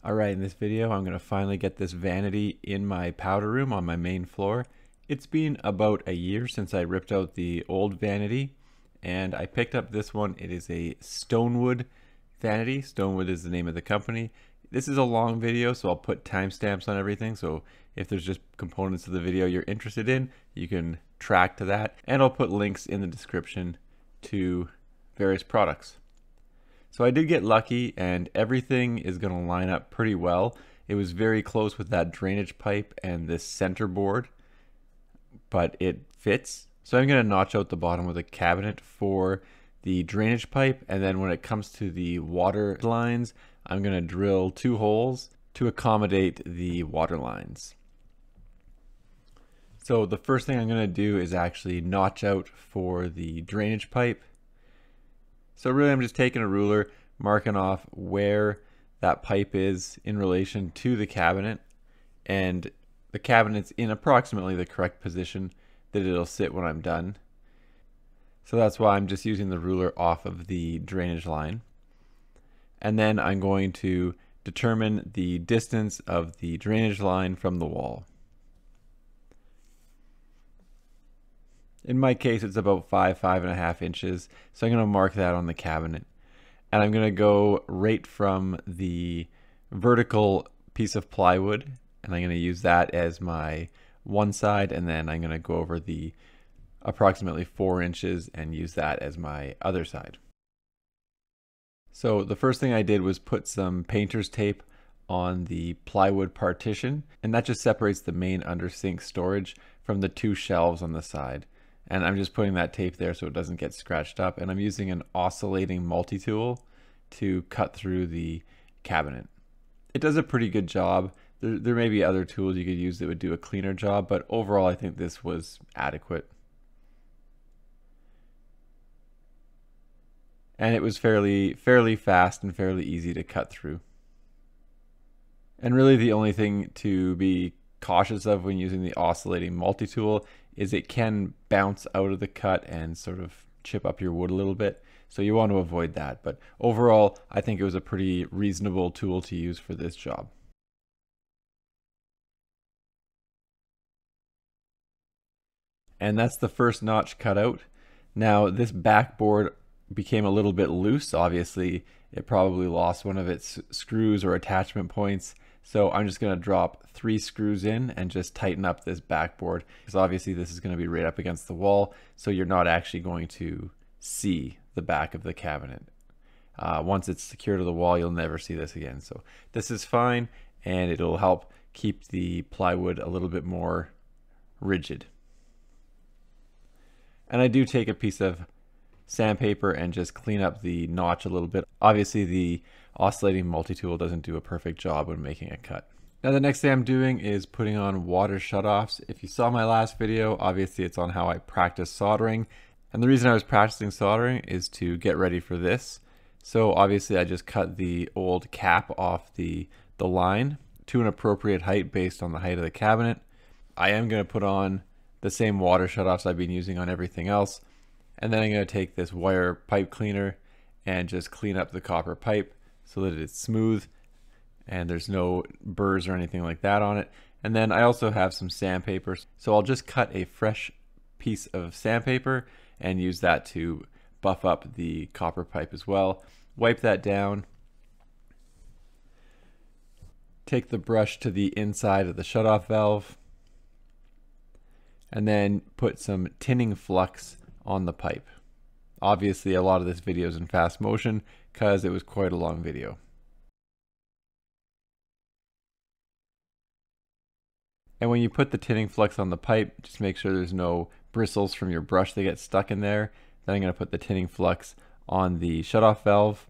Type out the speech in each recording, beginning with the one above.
Alright, in this video I'm going to finally get this vanity in my powder room on my main floor. It's been about a year since I ripped out the old vanity and I picked up this one. It is a Stonewood vanity. Stonewood is the name of the company. This is a long video, so I'll put timestamps on everything, so if there's just components of the video you're interested in, you can track to that, and I'll put links in the description to various products. So I did get lucky and everything is going to line up pretty well. It was very close with that drainage pipe and this center board, but it fits. So I'm going to notch out the bottom with a cabinet for the drainage pipe, and then when it comes to the water lines, I'm going to drill 2 holes to accommodate the water lines. So the first thing I'm going to do is actually notch out for the drainage pipe. So really I'm just taking a ruler, marking off where that pipe is in relation to the cabinet, and the cabinet's in approximately the correct position that it'll sit when I'm done. So that's why I'm just using the ruler off of the drainage line. And then I'm going to determine the distance of the drainage line from the wall. In my case, it's about 5.5 inches. So I'm going to mark that on the cabinet. And I'm going to go right from the vertical piece of plywood, and I'm going to use that as my one side, and then I'm going to go over the approximately 4 inches and use that as my other side. So the first thing I did was put some painter's tape on the plywood partition, and that just separates the main under sink storage from the 2 shelves on the side. And I'm just putting that tape there so it doesn't get scratched up, and I'm using an oscillating multi-tool to cut through the cabinet. It does a pretty good job. There may be other tools you could use that would do a cleaner job, but overall I think this was adequate. And it was fairly fast and fairly easy to cut through. And really the only thing to be cautious of when using the oscillating multi-tool is it can bounce out of the cut and sort of chip up your wood a little bit. So you want to avoid that. But overall, I think it was a pretty reasonable tool to use for this job. And that's the first notch cut out. Now this backboard became a little bit loose. Obviously, it probably lost one of its screws or attachment points. So I'm just going to drop 3 screws in and just tighten up this backboard, because obviously this is going to be right up against the wall, so you're not actually going to see the back of the cabinet. Once it's secured to the wall, you'll never see this again. So this is fine, and it'll help keep the plywood a little bit more rigid. And I do take a piece of sandpaper and just clean up the notch a little bit. Obviously the oscillating multi-tool doesn't do a perfect job when making a cut. Now the next thing I'm doing is putting on water shutoffs. If you saw my last video, obviously it's on how I practice soldering. And the reason I was practicing soldering is to get ready for this. So obviously I just cut the old cap off the line to an appropriate height based on the height of the cabinet. I am going to put on the same water shutoffs I've been using on everything else. And then I'm going to take this wire pipe cleaner and just clean up the copper pipe so that it's smooth and there's no burrs or anything like that on it. And then I also have some sandpaper, so I'll just cut a fresh piece of sandpaper and use that to buff up the copper pipe as well. Wipe that down. Take the brush to the inside of the shutoff valve and then put some tinning flux on the pipe. Obviously a lot of this video is in fast motion because it was quite a long video. And when you put the tinning flux on the pipe, just make sure there's no bristles from your brush that get stuck in there. Then I'm going to put the tinning flux on the shutoff valve,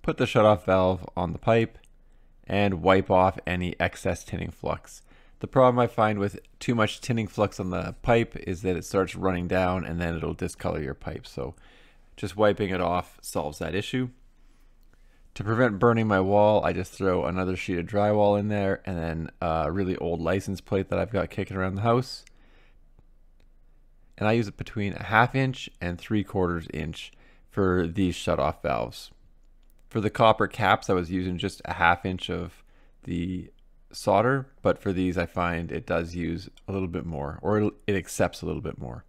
put the shutoff valve on the pipe, and wipe off any excess tinning flux. The problem I find with too much tinning flux on the pipe is that it starts running down and then it'll discolor your pipe. So just wiping it off solves that issue. To prevent burning my wall, I just throw another sheet of drywall in there and then a really old license plate that I've got kicking around the house. And I use it between 1/2 inch and 3/4 inch for these shutoff valves. For the copper caps, I was using just 1/2 inch of the solder, but for these I find it does use a little bit more, or it accepts a little bit more.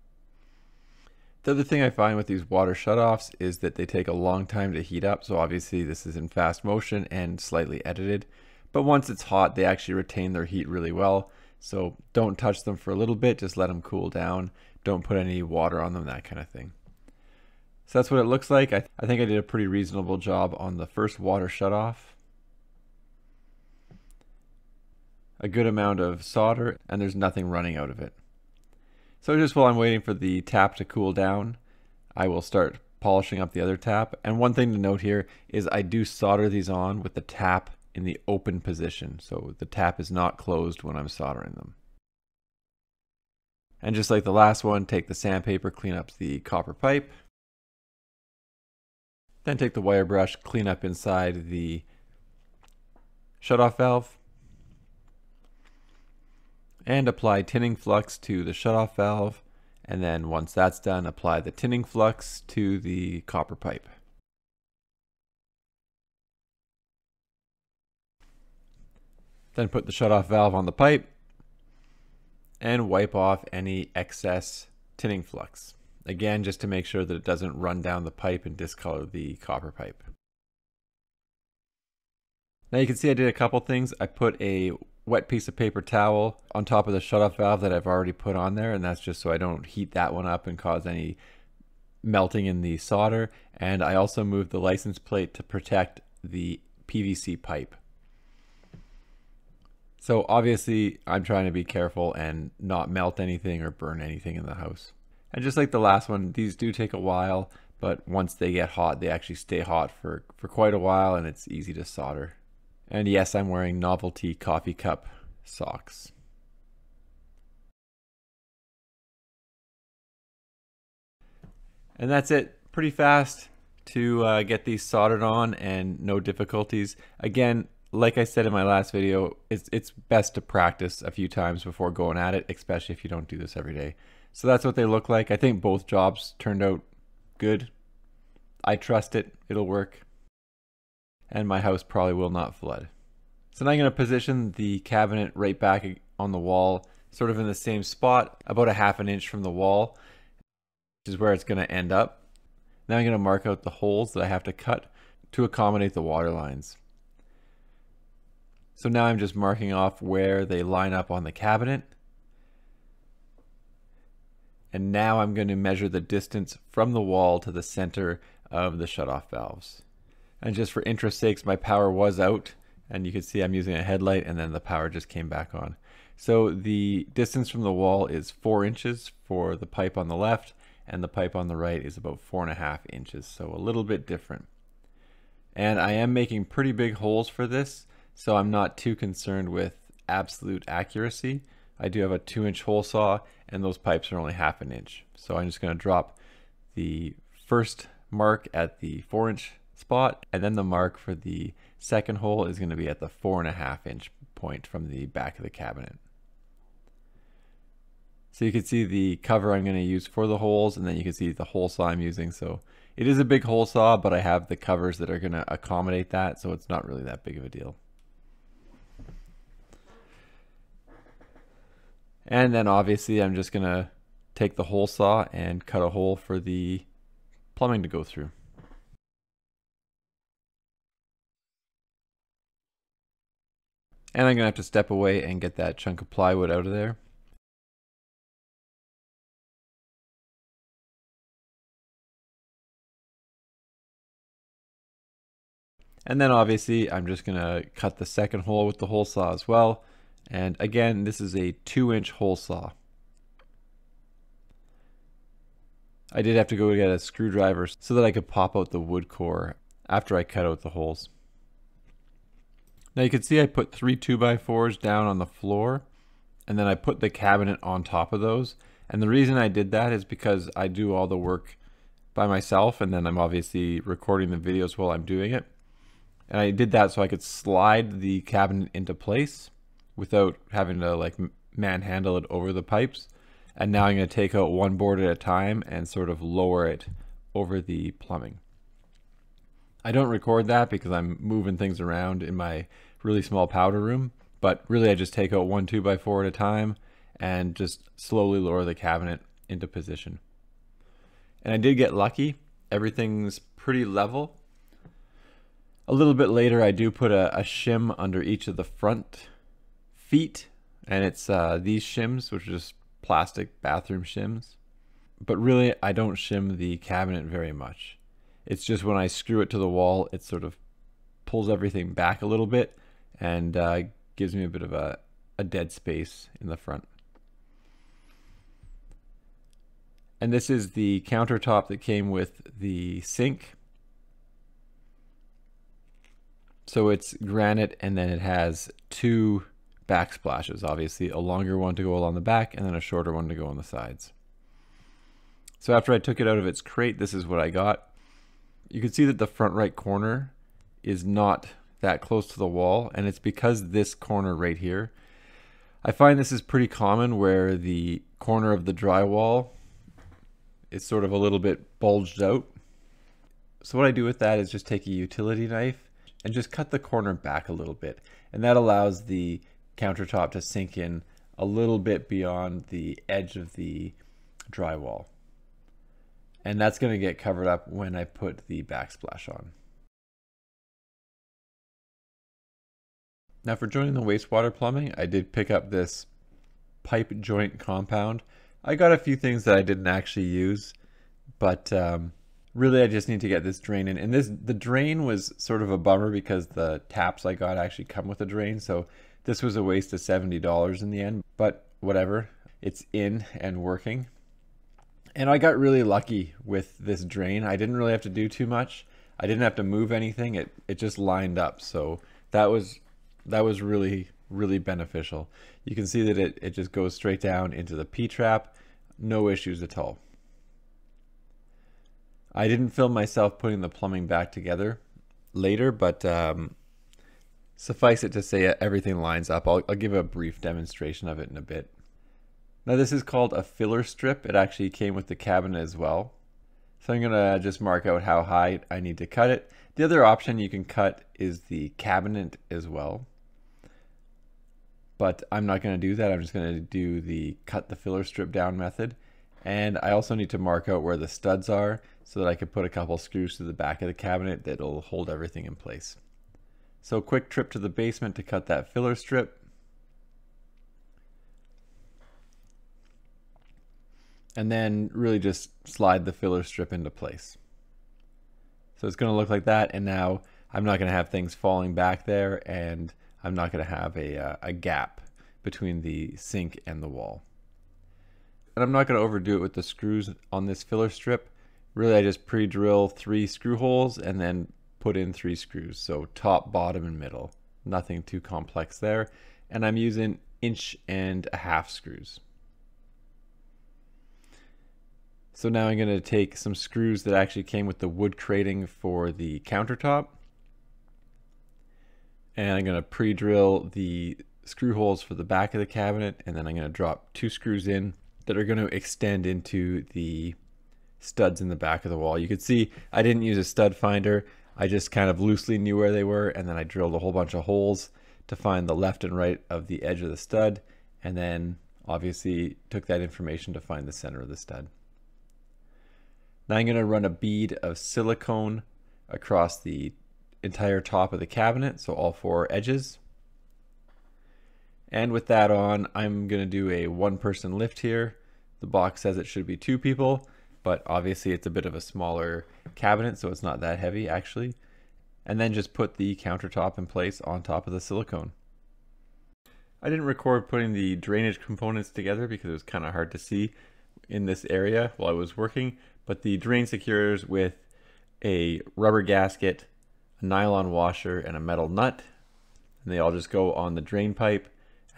The other thing I find with these water shutoffs is that they take a long time to heat up, so obviously this is in fast motion and slightly edited, but once it's hot they actually retain their heat really well, so don't touch them for a little bit, just let them cool down, don't put any water on them, that kind of thing. So that's what it looks like. I think I did a pretty reasonable job on the first water shutoff. A good amount of solder, and there's nothing running out of it. So just while I'm waiting for the tap to cool down, I will start polishing up the other tap. And one thing to note here is I do solder these on with the tap in the open position. So the tap is not closed when I'm soldering them. And just like the last one, take the sandpaper, clean up the copper pipe. Then take the wire brush, clean up inside the shutoff valve. And apply tinning flux to the shutoff valve, and then once that's done, apply the tinning flux to the copper pipe. Then put the shutoff valve on the pipe and wipe off any excess tinning flux. Again, just to make sure that it doesn't run down the pipe and discolor the copper pipe. Now you can see I did a couple things. I put a wet piece of paper towel on top of the shutoff valve that I've already put on there, and that's just so I don't heat that one up and cause any melting in the solder. And I also moved the license plate to protect the PVC pipe. So obviously I'm trying to be careful and not melt anything or burn anything in the house. And just like the last one, these do take a while, but once they get hot, they actually stay hot for quite a while, and it's easy to solder. And yes, I'm wearing novelty coffee cup socks. And that's it. Pretty fast to get these soldered on and no difficulties. Again, like I said in my last video, it's best to practice a few times before going at it, especially if you don't do this every day. So that's what they look like. I think both jobs turned out good. I trust it. It'll work. And my house probably will not flood. So now I'm going to position the cabinet right back on the wall, sort of in the same spot, about a ½ inch from the wall, which is where it's going to end up. Now I'm going to mark out the holes that I have to cut to accommodate the water lines. So now I'm just marking off where they line up on the cabinet. And now I'm going to measure the distance from the wall to the center of the shutoff valves. And just for interest sakes, my power was out, and you can see I'm using a headlight, and then the power just came back on. So the distance from the wall is 4 inches for the pipe on the left, and the pipe on the right is about 4.5 inches, so a little bit different. And I am making pretty big holes for this, so I'm not too concerned with absolute accuracy. I do have a 2-inch hole saw, and those pipes are only ½ inch. So I'm just going to drop the first mark at the 4-inch spot, and then the mark for the second hole is going to be at the 4.5 inch point from the back of the cabinet. So you can see the cover I'm going to use for the holes, and then you can see the hole saw I'm using. So it is a big hole saw, but I have the covers that are going to accommodate that, so it's not really that big of a deal. And then obviously I'm just going to take the hole saw and cut a hole for the plumbing to go through. And I'm going to have to step away and get that chunk of plywood out of there. And then obviously I'm just going to cut the second hole with the hole saw as well. And again, this is a 2-inch hole saw. I did have to go get a screwdriver so that I could pop out the wood core after I cut out the holes. Now you can see I put 3 2x4s down on the floor, and then I put the cabinet on top of those. And the reason I did that is because I do all the work by myself, and then I'm obviously recording the videos while I'm doing it. And I did that so I could slide the cabinet into place without having to like manhandle it over the pipes. And now I'm going to take out one board at a time and sort of lower it over the plumbing. I don't record that because I'm moving things around in my really small powder room. But really I just take out one 2x4 at a time and just slowly lower the cabinet into position. And I did get lucky. Everything's pretty level. A little bit later I do put a shim under each of the front feet, and it's these shims, which are just plastic bathroom shims. But really I don't shim the cabinet very much. It's just when I screw it to the wall, it sort of pulls everything back a little bit and gives me a bit of a dead space in the front. And this is the countertop that came with the sink. So it's granite, and then it has two backsplashes, obviously a longer one to go along the back and then a shorter one to go on the sides. So after I took it out of its crate, this is what I got. You can see that the front right corner is not that close to the wall, and it's because this corner right here, I find this is pretty common where the corner of the drywall is sort of a little bit bulged out. So what I do with that is just take a utility knife and just cut the corner back a little bit, and that allows the countertop to sink in a little bit beyond the edge of the drywall. And that's going to get covered up when I put the backsplash on. Now for joining the wastewater plumbing, I did pick up this pipe joint compound. I got a few things that I didn't actually use, but really I just need to get this drain in. And the drain was sort of a bummer because the taps I got actually come with a drain, so this was a waste of $70 in the end, but whatever, it's in and working. And I got really lucky with this drain. I didn't really have to do too much. I didn't have to move anything. It just lined up, so that was really beneficial. You can see that it just goes straight down into the P-trap, no issues at all. I didn't film myself putting the plumbing back together later, but suffice it to say everything lines up. I'll give a brief demonstration of it in a bit. Now this is called a filler strip. It actually came with the cabinet as well. So I'm gonna just mark out how high I need to cut it. The other option you can cut is the cabinet as well, but I'm not gonna do that. I'm just gonna do the cut the filler strip down method. And I also need to mark out where the studs are so that I can put a couple screws to the back of the cabinet that'll hold everything in place. So quick trip to the basement to cut that filler strip. And then really just slide the filler strip into place. So it's going to look like that, and now I'm not going to have things falling back there, and I'm not going to have a gap between the sink and the wall. And I'm not going to overdo it with the screws on this filler strip. Really, I just pre-drill 3 screw holes and then put in 3 screws. So top, bottom, and middle. Nothing too complex there. And I'm using 1.5 inch screws. So now I'm going to take some screws that actually came with the wood crating for the countertop, and I'm going to pre-drill the screw holes for the back of the cabinet, and then I'm going to drop 2 screws in that are going to extend into the studs in the back of the wall. You can see I didn't use a stud finder. I just kind of loosely knew where they were, and then I drilled a whole bunch of holes to find the left and right of the edge of the stud, and then obviously took that information to find the center of the stud. Now I'm going to run a bead of silicone across the entire top of the cabinet, so all 4 edges. And with that on, I'm going to do a 1-person lift here. The box says it should be 2 people, but obviously it's a bit of a smaller cabinet, so it's not that heavy actually. And then just put the countertop in place on top of the silicone. I didn't record putting the drainage components together because it was kind of hard to see in this area while I was working, but the drain secures with a rubber gasket, a nylon washer, and a metal nut, and they all just go on the drain pipe.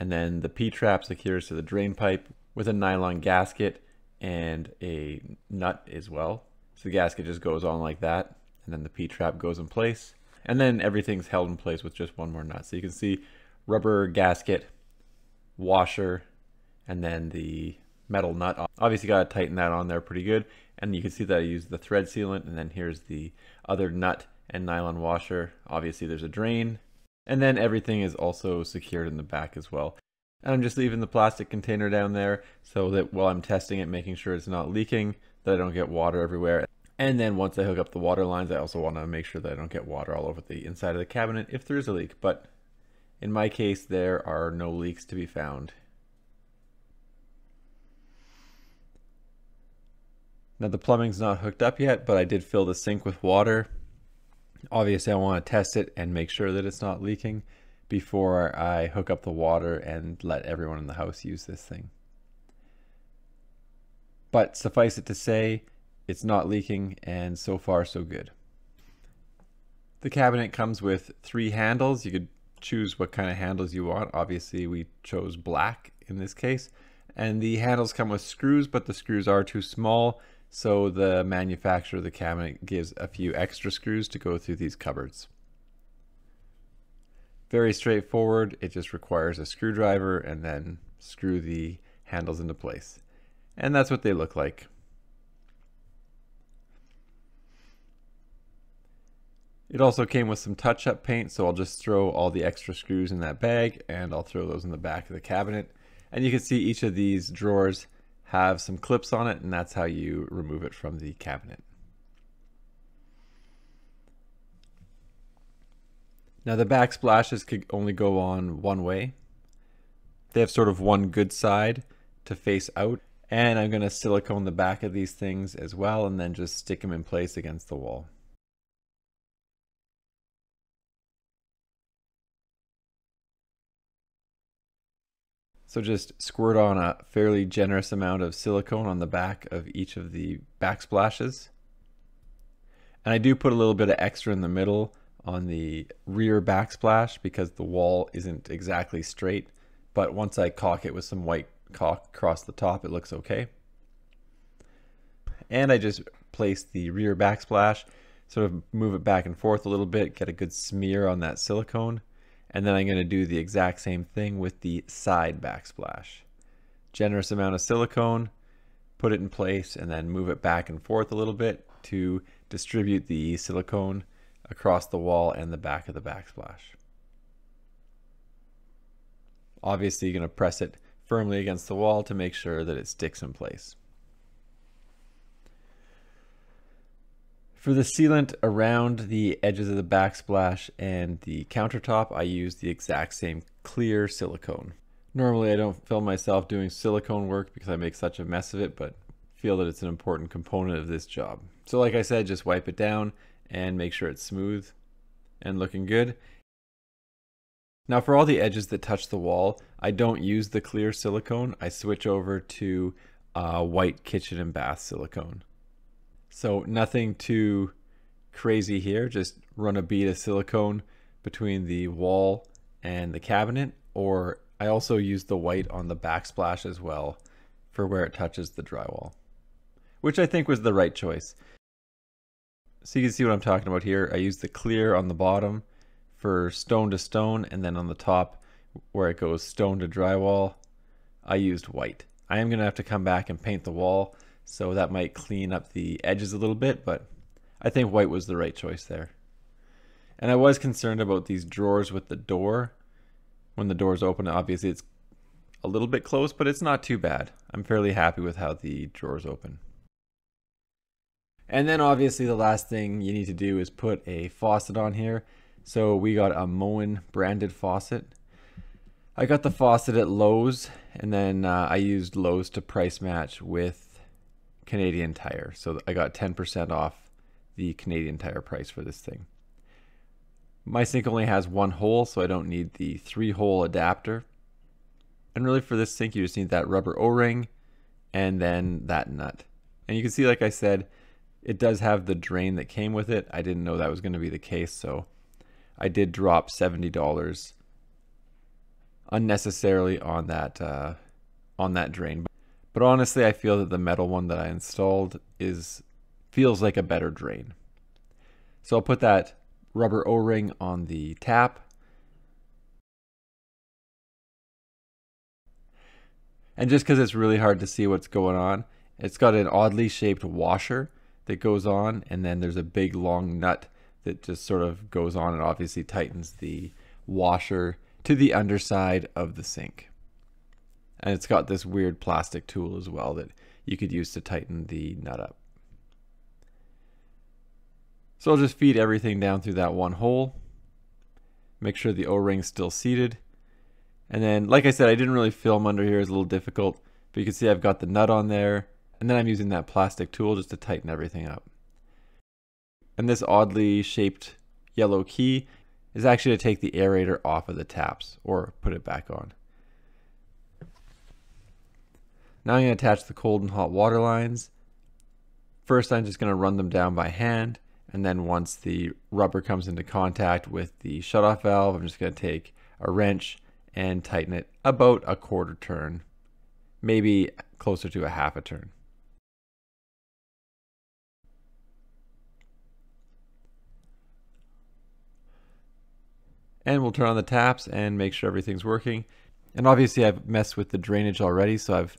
And then the P-trap secures to the drain pipe with a nylon gasket and a nut as well. So the gasket just goes on like that, and then the P-trap goes in place, and then everything's held in place with just one more nut. So you can see rubber gasket, washer, and then the metal nut. Obviously got to tighten that on there pretty good, and you can see that I used the thread sealant. And then here's the other nut and nylon washer. Obviously there's a drain, And then everything is also secured in the back as well. And I'm just leaving the plastic container down there so that while I'm testing it, making sure it's not leaking, that I don't get water everywhere. And then once I hook up the water lines, I also want to make sure that I don't get water all over the inside of the cabinet if there is a leak. But in my case, there are no leaks to be found. Now the plumbing's not hooked up yet, but I did fill the sink with water. Obviously I want to test it and make sure that it's not leaking before I hook up the water and let everyone in the house use this thing. But suffice it to say, it's not leaking, and so far so good. The cabinet comes with 3 handles. You could choose what kind of handles you want. Obviously we chose black in this case. And the handles come with screws, but the screws are too small. So the manufacturer of the cabinet gives a few extra screws to go through these cupboards. Very straightforward. It just requires a screwdriver and then screw the handles into place. And that's what they look like. It also came with some touch-up paint, so I'll just throw all the extra screws in that bag and I'll throw those in the back of the cabinet. And you can see each of these drawers have some clips on it, and that's how you remove it from the cabinet. Now the backsplashes could only go on one way. They have sort of one good side to face out, and I'm going to silicone the back of these things as well and then just stick them in place against the wall. So just squirt on a fairly generous amount of silicone on the back of each of the backsplashes. And I do put a little bit of extra in the middle on the rear backsplash because the wall isn't exactly straight. But once I caulk it with some white caulk across the top, it looks okay. And I just place the rear backsplash, sort of move it back and forth a little bit, get a good smear on that silicone. And then I'm going to do the exact same thing with the side backsplash. Generous amount of silicone, put it in place, and then move it back and forth a little bit to distribute the silicone across the wall and the back of the backsplash. Obviously, you're going to press it firmly against the wall to make sure that it sticks in place. For the sealant around the edges of the backsplash and the countertop, I use the exact same clear silicone. Normally I don't film myself doing silicone work because I make such a mess of it, but feel that it's an important component of this job. So like I said, just wipe it down and make sure it's smooth and looking good. Now for all the edges that touch the wall, I don't use the clear silicone. I switch over to white kitchen and bath silicone. So nothing too crazy here, just run a bead of silicone between the wall and the cabinet, or I also use the white on the backsplash as well for where it touches the drywall, which I think was the right choice. So you can see what I'm talking about here. I used the clear on the bottom for stone to stone, and then on the top where it goes stone to drywall, I used white. I am going to have to come back and paint the wall, so that might clean up the edges a little bit, but I think white was the right choice there. And I was concerned about these drawers with the door. When the door's open, obviously it's a little bit close, but it's not too bad. I'm fairly happy with how the drawers open. And then obviously the last thing you need to do is put a faucet on here. So we got a Moen branded faucet. I got the faucet at Lowe's, and then I used Lowe's to price match with Canadian Tire. So I got 10% off the Canadian Tire price for this thing. My sink only has one hole, so I don't need the 3-hole adapter. And really for this sink, you just need that rubber O-ring and then that nut. And you can see, like I said, it does have the drain that came with it. I didn't know that was going to be the case, so I did drop $70 unnecessarily on that drain. But honestly, I feel that the metal one that I installed feels like a better drain. So I'll put that rubber O-ring on the tap. And just because it's really hard to see what's going on, it's got an oddly shaped washer that goes on, and then there's a big long nut that just sort of goes on and obviously tightens the washer to the underside of the sink. And it's got this weird plastic tool as well that you could use to tighten the nut up. So I'll just feed everything down through that one hole. Make sure the O-ring's still seated. And then, like I said, I didn't really film under here. It's a little difficult. But you can see I've got the nut on there. And then I'm using that plastic tool just to tighten everything up. And this oddly shaped yellow key is actually to take the aerator off of the taps or put it back on. Now I'm going to attach the cold and hot water lines. First, I'm just going to run them down by hand. And then once the rubber comes into contact with the shutoff valve, I'm just going to take a wrench and tighten it about a quarter turn, maybe closer to a half a turn. And we'll turn on the taps and make sure everything's working. And obviously I've messed with the drainage already, so I've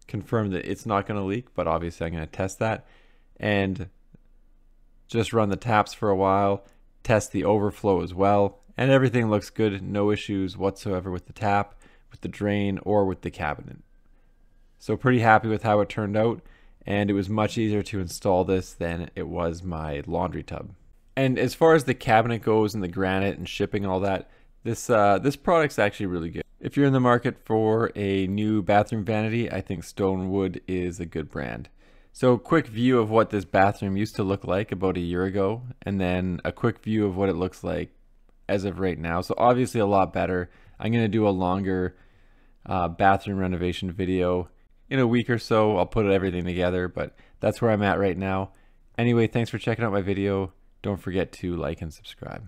confirmed that it's not going to leak, but obviously I'm going to test that. And just run the taps for a while, test the overflow as well, and everything looks good. No issues whatsoever with the tap, with the drain, or with the cabinet. So pretty happy with how it turned out, and it was much easier to install this than it was my laundry tub. And as far as the cabinet goes and the granite and shipping and all that, this product's actually really good. If you're in the market for a new bathroom vanity, I think Stonewood is a good brand. So quick view of what this bathroom used to look like about a year ago, and then a quick view of what it looks like as of right now. So obviously a lot better. I'm going to do a longer bathroom renovation video in a week or so. I'll put everything together, but that's where I'm at right now. Anyway, thanks for checking out my video. Don't forget to like and subscribe.